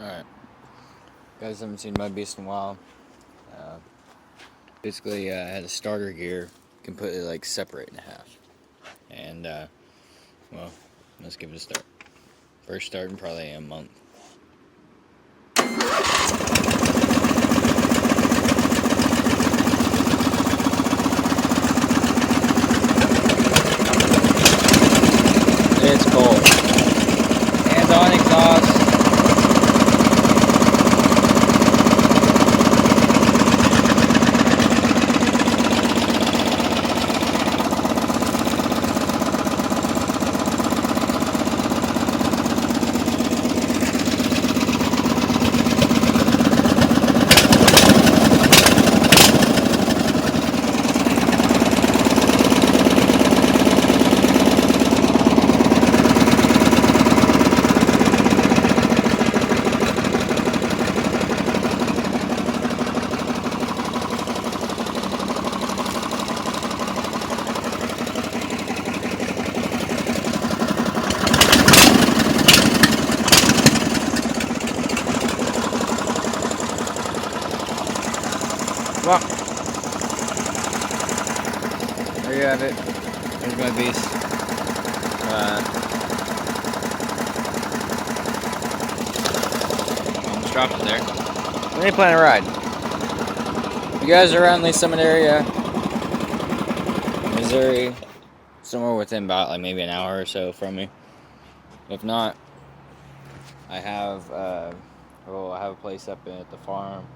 Alright, guys haven't seen my beast in a while. Basically, I had a starter gear, completely like separate in half. And, well, let's give it a start. First start in probably a month. It's cold. Hands on exhaust. Well, there you have it. There's my beast. Almost dropped it there. When are you planning a ride? If you guys are around Lee Summit area, Missouri, somewhere within about like maybe an hour or so from me. If not, I have I have a place up at the farm.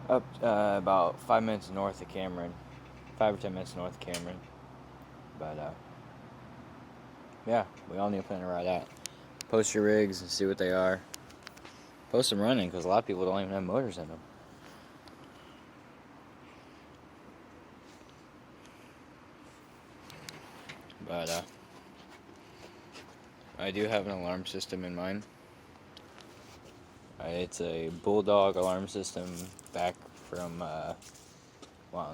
Up about 5 minutes north of Cameron, 5 or 10 minutes north of Cameron. But yeah, we all need to plan to ride out. Post your rigs and see what they are. Post them running, because a lot of people don't even have motors in them. But I do have an alarm system in mind. It's a Bulldog alarm system back from, well,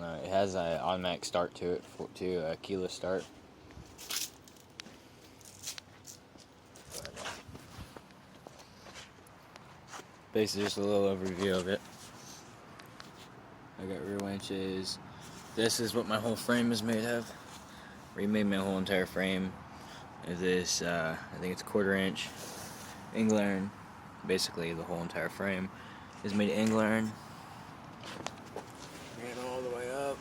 no, it has an automatic start to it, to a keyless start. Basically just a little overview of it. I got rear winches. This is what my whole frame is made of. Remade my whole entire frame. This, I think it's 1/4 inch England. Basically the whole entire frame is made of England. Ran all the way up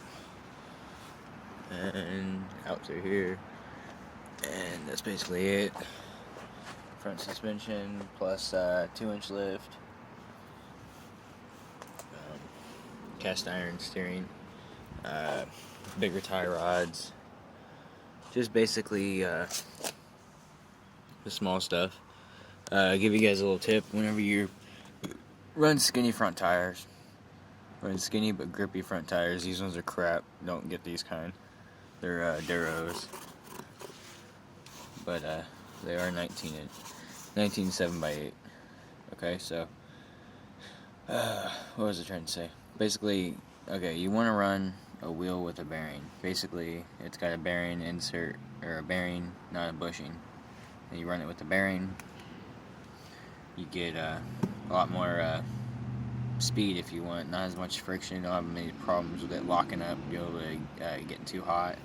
and out through here, and that's basically it. Front suspension plus 2-inch lift, cast iron steering, bigger tie rods, just basically the small stuff. Give you guys a little tip: whenever you run skinny front tires, run skinny but grippy front tires. These ones are crap. Don't get these kind. They're Duros, but they are 19 7x8. Okay, so what was I trying to say? Basically, okay, you want to run a wheel with a bearing. Basically, it's got a bearing insert, or a bearing, not a bushing. And you run it with the bearing. You get a lot more speed if you want, not as much friction. Don't have many problems with it locking up, be able to getting too hot,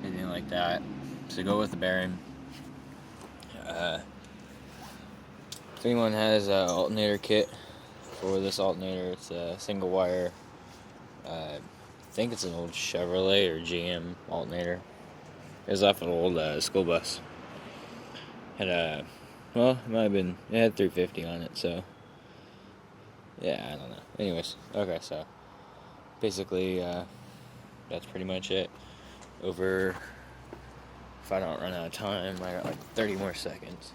anything like that. So go with the bearing. If anyone has an alternator kit for this alternator, it's a single wire. I think it's an old Chevrolet or GM alternator. It was off an old school bus. Had well, it might have been, it had 350 on it, so yeah, I don't know. Anyways, okay, so basically that's pretty much it. Over, if I don't run out of time, I got like 30 more seconds.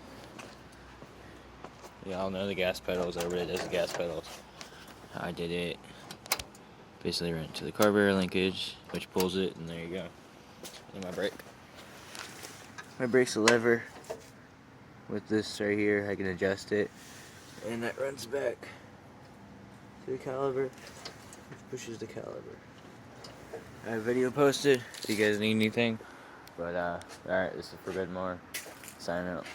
Y'all know the gas pedals. Everybody does the gas pedals. I did it. Basically ran it to the carburetor linkage, which pulls it, and there you go. And my brake. My brake's a lever. With this right here, I can adjust it, and that runs back to the caliper, which pushes the caliper. I have a video posted if you guys need anything. But alright, this is Forbidden Mower, signing out.